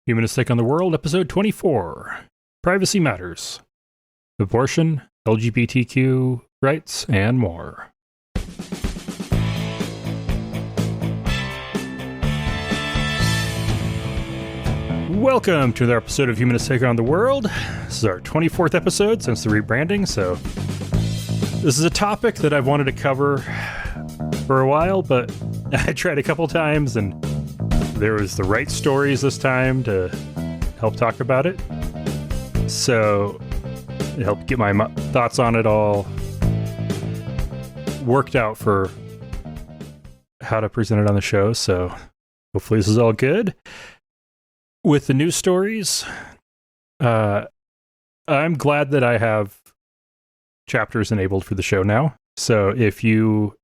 Humanist Take on the World, Episode 24. Privacy Matters. Abortion, LGBTQ rights, and more. Welcome to another episode of Humanist Take on the World. This is our 24th episode since the rebranding, so this is a topic that I've wanted to cover for a while, but I tried a couple times and there was the right stories this time to help talk about it. So it helped get my thoughts on it all worked out for how to present it on the show. So hopefully this is all good. With the news stories, I'm glad that I have chapters enabled for the show now. So if you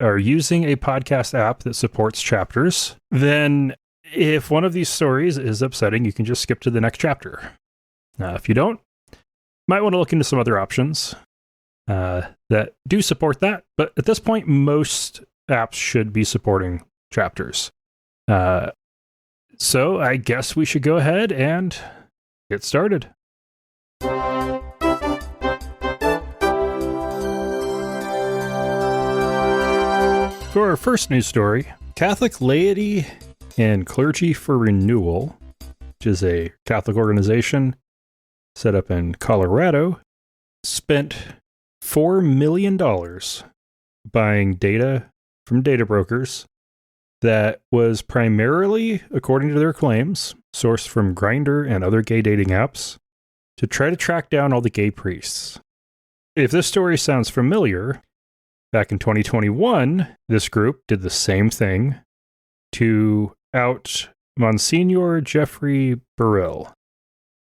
are using a podcast app that supports chapters, then if one of these stories is upsetting, you can just skip to the next chapter. If you don't, might want to look into some other options that do support that. But at this point, most apps should be supporting chapters. So I guess we should go ahead and get started. For our first news story, Catholic Laity and Clergy for Renewal, which is a Catholic organization set up in Colorado, spent $4 million buying data from data brokers that was primarily, according to their claims, sourced from Grindr and other gay dating apps to try to track down all the gay priests. If this story sounds familiar, back in 2021, this group did the same thing to out Monsignor Jeffrey Burrill,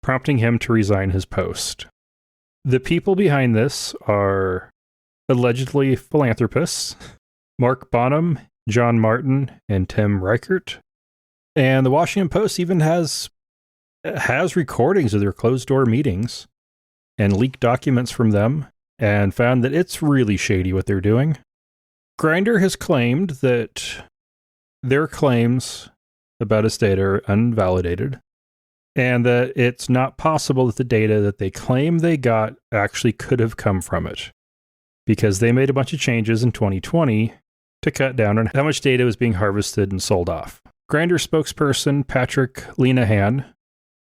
prompting him to resign his post. The people behind this are allegedly philanthropists, Mark Bonham, John Martin, and Tim Reichert. And the Washington Post even has recordings of their closed-door meetings and leaked documents from them, and found that it's really shady what they're doing. Grindr has claimed that their claims about its data are unvalidated, and that it's not possible that the data that they claim they got actually could have come from it, because they made a bunch of changes in 2020 to cut down on how much data was being harvested and sold off. Grindr spokesperson Patrick Lenahan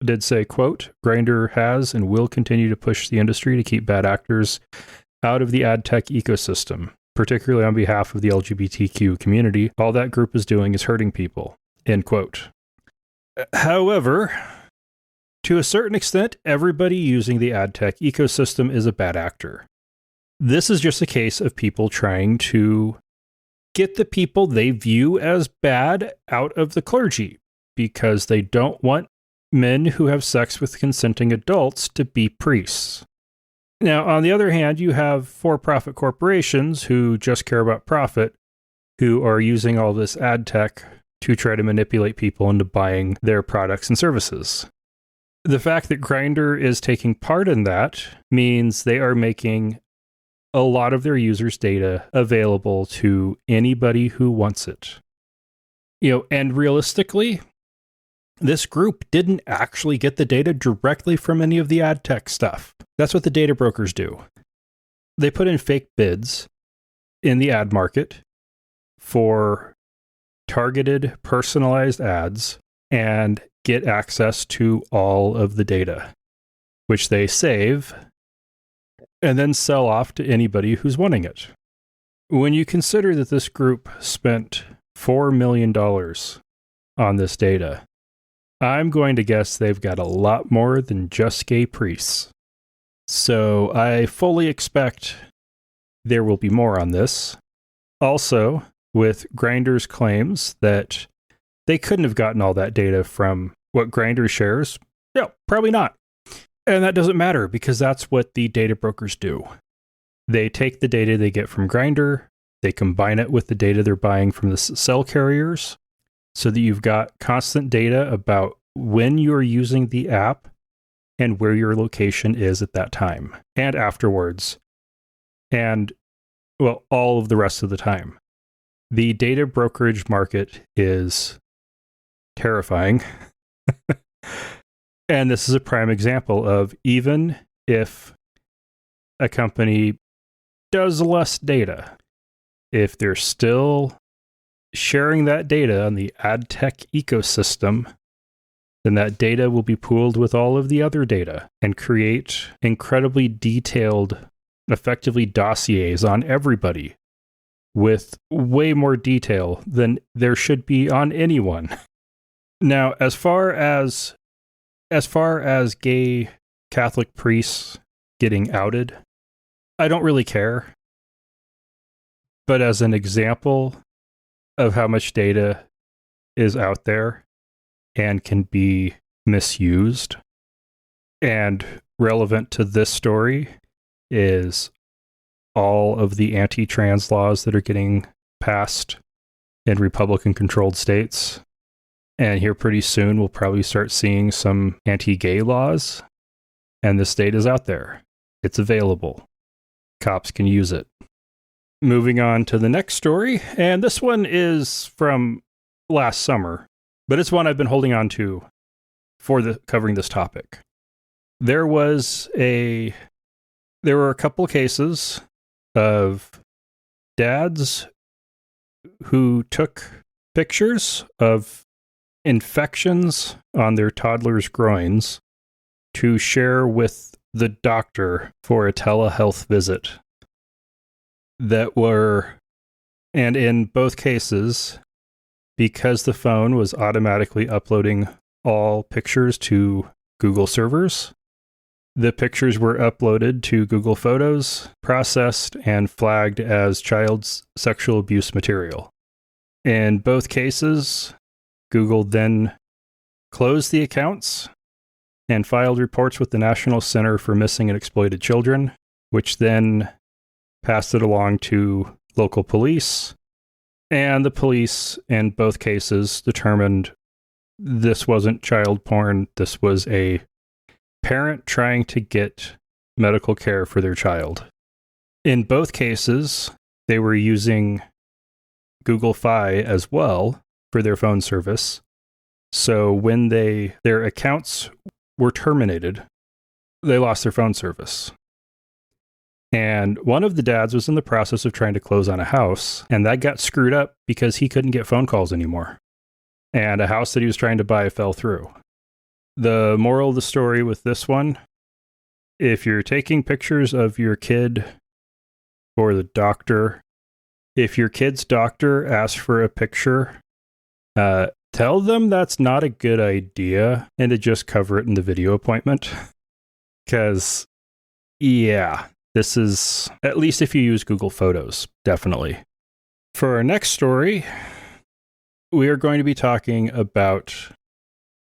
did say, quote, Grindr has and will continue to push the industry to keep bad actors out of the ad tech ecosystem, particularly on behalf of the LGBTQ community. All that group is doing is hurting people, end quote. However, to a certain extent, everybody using the ad tech ecosystem is a bad actor. This is just a case of people trying to get the people they view as bad out of the clergy because they don't want men who have sex with consenting adults to be priests. Now, on the other hand, you have for-profit corporations who just care about profit, who are using all this ad tech to try to manipulate people into buying their products and services. The fact that Grindr is taking part in that means they are making a lot of their users' data available to anybody who wants it. And realistically, this group didn't actually get the data directly from any of the ad tech stuff. That's what the data brokers do. They put in fake bids in the ad market for targeted, personalized ads and get access to all of the data, which they save and then sell off to anybody who's wanting it. When you consider that this group spent $4 million on this data, I'm going to guess they've got a lot more than just gay priests. So I fully expect there will be more on this. Also, with Grindr's claims that they couldn't have gotten all that data from what Grindr shares, no, probably not. And that doesn't matter because that's what the data brokers do. They take the data they get from Grindr, they combine it with the data they're buying from the cell carriers, so that you've got constant data about when you're using the app and where your location is at that time and afterwards. And, well, all of the rest of the time. The data brokerage market is terrifying. And this is a prime example of, even if a company does less data, if they're still sharing that data on the ad tech ecosystem, then that data will be pooled with all of the other data and create incredibly detailed, effectively dossiers on everybody with way more detail than there should be on anyone. Now, as far as gay Catholic priests getting outed, I don't really care. But as an example of how much data is out there and can be misused, and relevant to this story is all of the anti-trans laws that are getting passed in Republican-controlled states. And here pretty soon we'll probably start seeing some anti-gay laws. And this data is out there. It's available. Cops can use it. Moving on to the next story, and this one is from last summer, but it's one I've been holding on to for covering this topic. There were a couple cases of dads who took pictures of infections on their toddlers' groins to share with the doctor for a telehealth visit. And in both cases, because the phone was automatically uploading all pictures to Google servers, the pictures were uploaded to Google Photos, processed, and flagged as child sexual abuse material. In both cases, Google then closed the accounts and filed reports with the National Center for Missing and Exploited Children, which then passed it along to local police. And the police, in both cases, determined this wasn't child porn. This was a parent trying to get medical care for their child. In both cases, they were using Google Fi as well for their phone service. So when their accounts were terminated, they lost their phone service. And one of the dads was in the process of trying to close on a house, and that got screwed up because he couldn't get phone calls anymore. And a house that he was trying to buy fell through. The moral of the story with this one, if you're taking pictures of your kid for the doctor, if your kid's doctor asks for a picture, tell them that's not a good idea and to just cover it in the video appointment. Because, yeah, this is, at least if you use Google Photos, definitely. For our next story, we are going to be talking about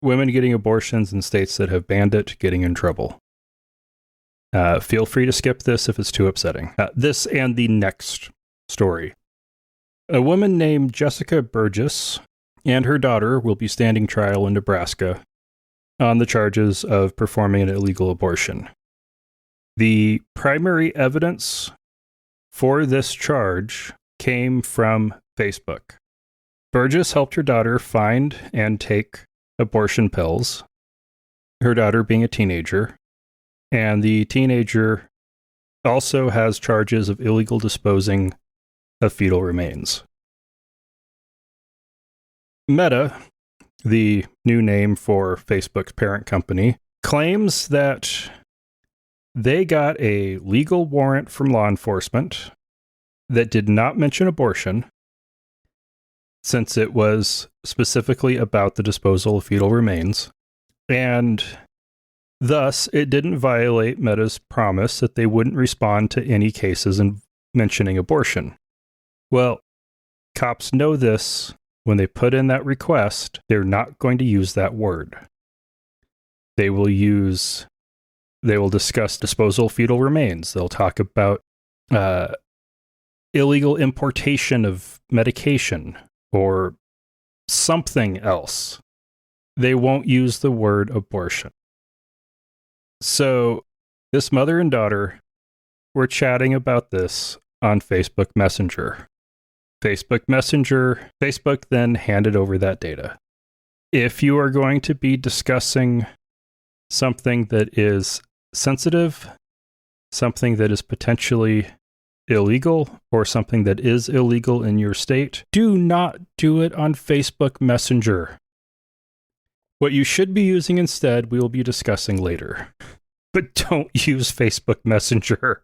women getting abortions in states that have banned it getting in trouble. Feel free to skip this if it's too upsetting. This and the next story. A woman named Jessica Burgess and her daughter will be standing trial in Nebraska on the charges of performing an illegal abortion. The primary evidence for this charge came from Facebook. Burgess helped her daughter find and take abortion pills, her daughter being a teenager, and the teenager also has charges of illegal disposing of fetal remains. Meta, the new name for Facebook's parent company, claims that they got a legal warrant from law enforcement that did not mention abortion, since it was specifically about the disposal of fetal remains, and thus it didn't violate Meta's promise that they wouldn't respond to any cases mentioning abortion. Well, cops know this. When they put in that request, they're not going to use that word. They will discuss disposal of fetal remains. They'll talk about illegal importation of medication or something else. They won't use the word abortion. So this mother and daughter were chatting about this on Facebook Messenger. Facebook then handed over that data. If you are going to be discussing something that is sensitive, something that is potentially illegal, or something that is illegal in your state, do not do it on Facebook Messenger. What you should be using instead, we will be discussing later. But don't use Facebook Messenger.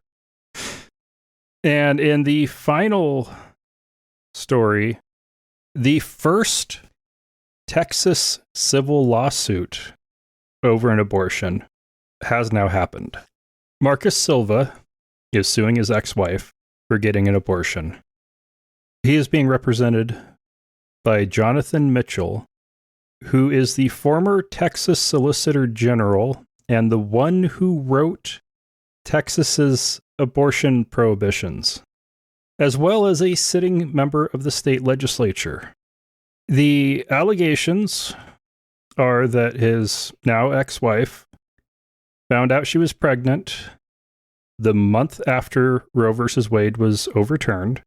And in the final story, the first Texas civil lawsuit over an abortion has now happened. Marcus Silva is suing his ex-wife for getting an abortion. He is being represented by Jonathan Mitchell, who is the former Texas Solicitor General and the one who wrote Texas's abortion prohibitions, as well as a sitting member of the state legislature. The allegations are that his now ex-wife found out she was pregnant the month after Roe v. Wade was overturned.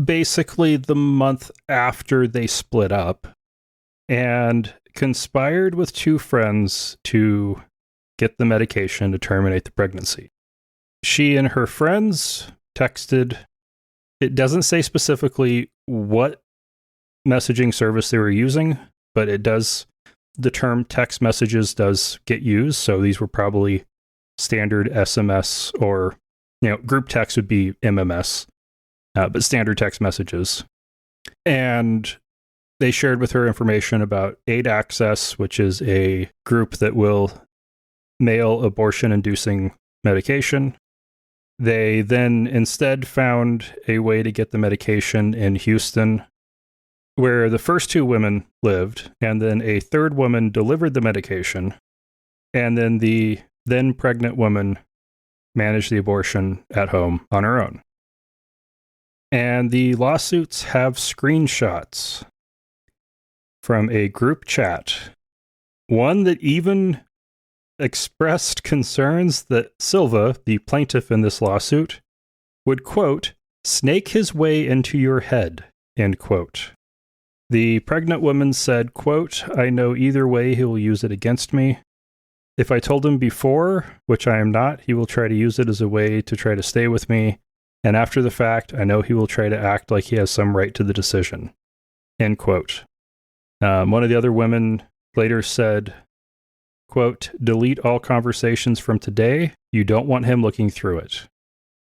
Basically, the month after they split up, and conspired with two friends to get the medication to terminate the pregnancy. She and her friends texted. It doesn't say specifically what messaging service they were using, but it does. The term text messages does get used, so these were probably standard SMS or, group text would be MMS, but standard text messages. And they shared with her information about Aid Access, which is a group that will mail abortion-inducing medication. They then instead found a way to get the medication in Houston, where the first two women lived, and then a third woman delivered the medication, and then the then pregnant woman managed the abortion at home on her own. And the lawsuits have screenshots from a group chat, one that even expressed concerns that Silva, the plaintiff in this lawsuit, would, quote, snake his way into your head, end quote. The pregnant woman said, quote, I know either way he will use it against me. If I told him before, which I am not, he will try to use it as a way to try to stay with me. And after the fact, I know he will try to act like he has some right to the decision, end quote. One of the other women later said, quote, delete all conversations from today. You don't want him looking through it,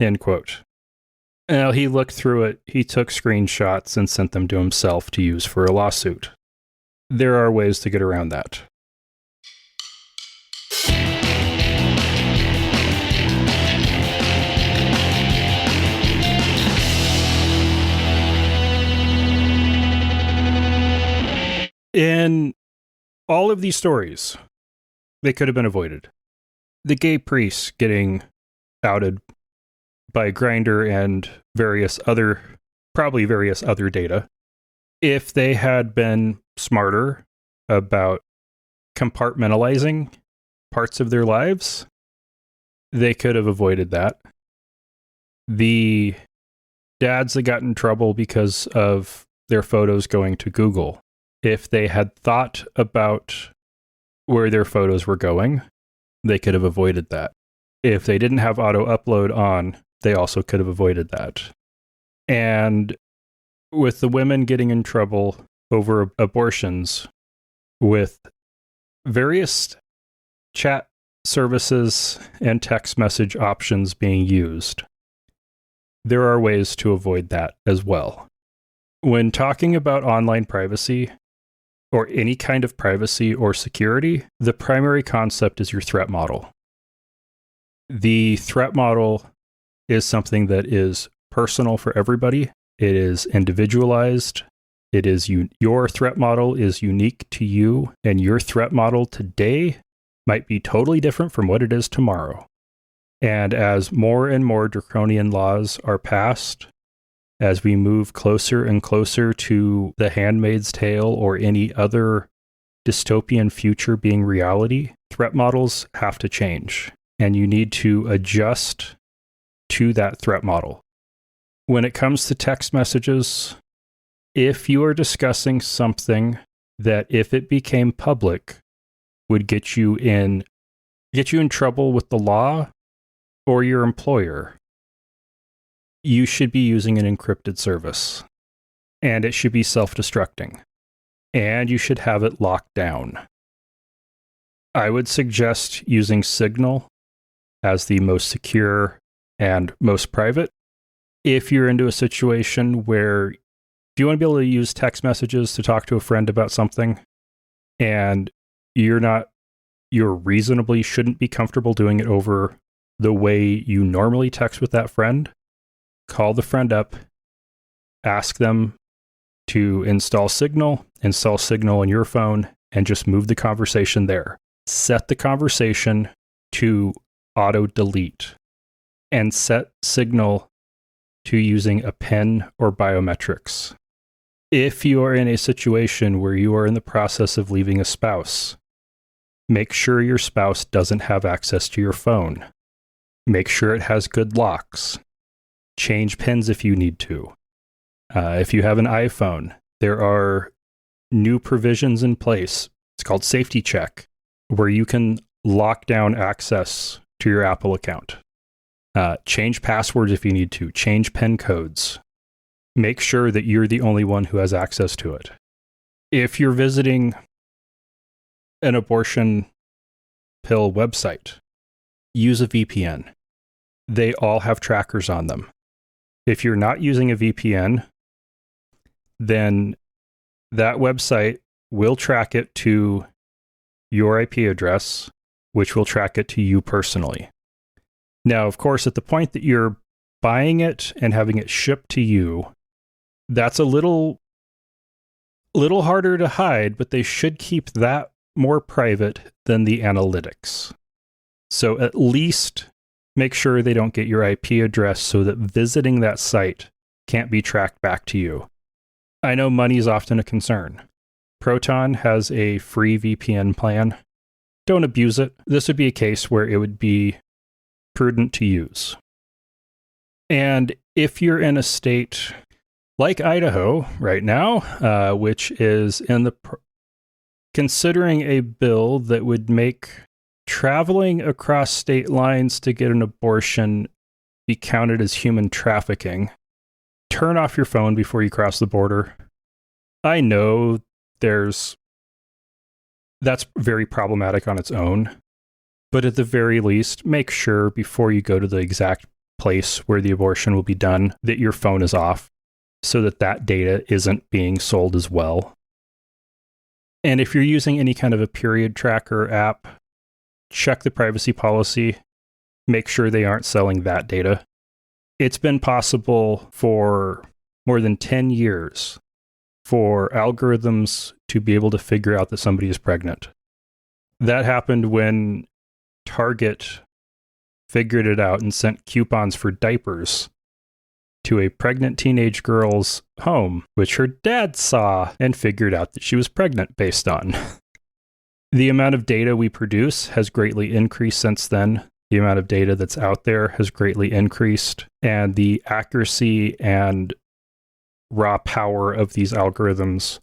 end quote. Now, he looked through it, he took screenshots and sent them to himself to use for a lawsuit. There are ways to get around that. In all of these stories, they could have been avoided. The gay priests getting outed by Grindr and various other data. If they had been smarter about compartmentalizing parts of their lives, they could have avoided that. The dads that got in trouble because of their photos going to Google, if they had thought about where their photos were going, they could have avoided that. If they didn't have auto upload on, they also could have avoided that. And with the women getting in trouble over abortions, with various chat services and text message options being used, there are ways to avoid that as well. When talking about online privacy, or any kind of privacy or security, the primary concept is your threat model. The threat model is something that is personal for everybody. It is individualized. It is your threat model is unique to you, and your threat model today might be totally different from what it is tomorrow. And as more and more draconian laws are passed, as we move closer and closer to The Handmaid's Tale or any other dystopian future being reality, threat models have to change, and you need to adjust to that threat model. When it comes to text messages, if you are discussing something that if it became public would get you in trouble with the law or your employer, you should be using an encrypted service. And it should be self-destructing. And you should have it locked down. I would suggest using Signal as the most secure and most private. If you're into a situation where you want to be able to use text messages to talk to a friend about something, and you reasonably shouldn't be comfortable doing it over the way you normally text with that friend, call the friend up, ask them to install Signal on your phone, and just move the conversation there. Set the conversation to auto-delete, and set Signal to using a PIN or biometrics. If you are in a situation where you are in the process of leaving a spouse, make sure your spouse doesn't have access to your phone. Make sure it has good locks. Change PINs if you need to. If you have an iPhone, there are new provisions in place. It's called Safety Check, where you can lock down access to your Apple account. Change passwords if you need to. Change PIN codes. Make sure that you're the only one who has access to it. If you're visiting an abortion pill website, use a VPN. They all have trackers on them. If you're not using a VPN, then that website will track it to your IP address, which will track it to you personally. Now, of course, at the point that you're buying it and having it shipped to you, that's a little harder to hide, but they should keep that more private than the analytics. So at least make sure they don't get your IP address so that visiting that site can't be tracked back to you. I know money is often a concern. Proton has a free VPN plan. Don't abuse it. This would be a case where it would be prudent to use. And if you're in a state like Idaho right now, which is considering a bill that would make traveling across state lines to get an abortion be counted as human trafficking, turn off your phone before you cross the border. I know that's very problematic on its own, but at the very least, make sure before you go to the exact place where the abortion will be done that your phone is off so that data isn't being sold as well. And if you're using any kind of a period tracker app, check the privacy policy. Make sure they aren't selling that data. It's been possible for more than 10 years for algorithms to be able to figure out that somebody is pregnant. That happened when Target figured it out and sent coupons for diapers to a pregnant teenage girl's home, which her dad saw and figured out that she was pregnant based on. The amount of data we produce has greatly increased since then. The amount of data that's out there has greatly increased, and the accuracy and raw power of these algorithms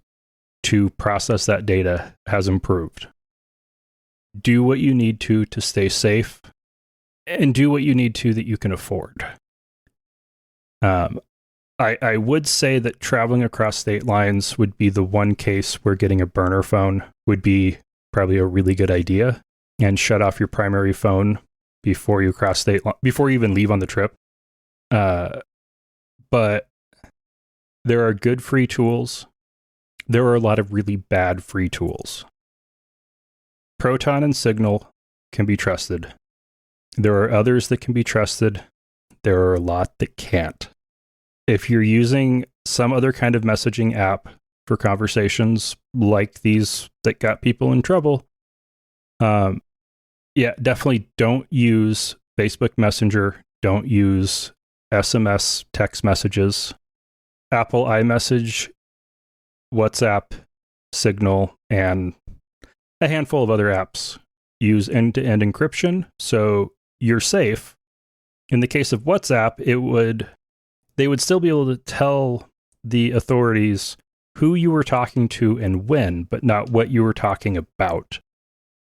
to process that data has improved. Do what you need to stay safe, and do what you need to that you can afford. I would say that traveling across state lines would be the one case where getting a burner phone would be probably a really good idea, and shut off your primary phone before you cross state before you even leave on the trip. But there are good free tools. There are a lot of really bad free tools. Proton and Signal can be trusted. There are others that can be trusted. There are a lot that can't. If you're using some other kind of messaging app for conversations like these that got people in trouble, definitely don't use Facebook Messenger. Don't use SMS text messages. Apple iMessage, WhatsApp, Signal, and a handful of other apps use end-to-end encryption, so you're safe. In the case of WhatsApp, they would still be able to tell the authorities who you were talking to and when, but not what you were talking about.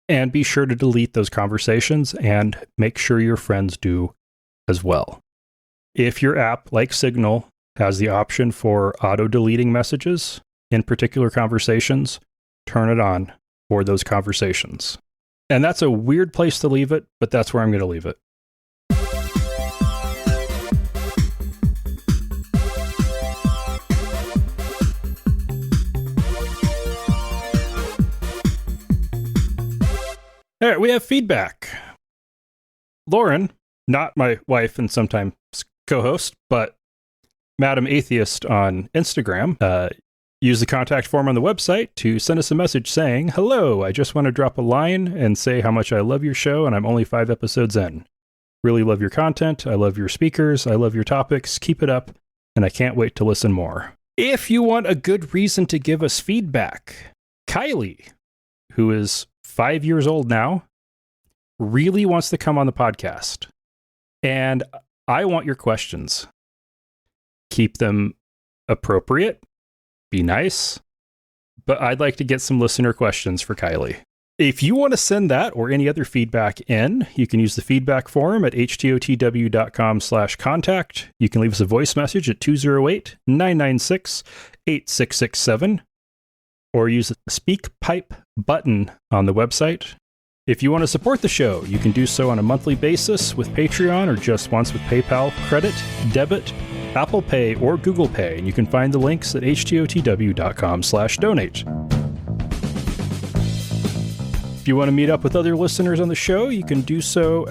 And be sure to delete those conversations and make sure your friends do as well. If your app, like Signal, has the option for auto-deleting messages in particular conversations, turn it on for those conversations. And that's a weird place to leave it, but that's where I'm going to leave it. All right, we have feedback. Lauren, not my wife and sometimes co-host, but Madam Atheist on Instagram, use the contact form on the website to send us a message saying, "Hello, I just want to drop a line and say how much I love your show, and I'm only 5 episodes in. Really love your content. I love your speakers. I love your topics. Keep it up, and I can't wait to listen more." If you want a good reason to give us feedback, Kylie, who is 5 years old now, really wants to come on the podcast. And I want your questions. Keep them appropriate. Be nice. But I'd like to get some listener questions for Kylie. If you want to send that or any other feedback in, you can use the feedback form at htotw.com/contact. You can leave us a voice message at 208-996-8667. Or use the speak pipe button on the website. If you want to support the show, you can do so on a monthly basis with Patreon or just once with PayPal, credit, debit, Apple Pay, or Google Pay. And you can find the links at htotw.com/donate. If you want to meet up with other listeners on the show, you can do so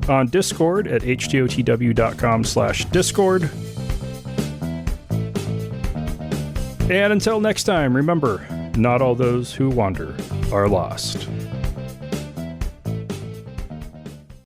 on Discord at htotw.com/discord. And until next time, remember, not all those who wander are lost.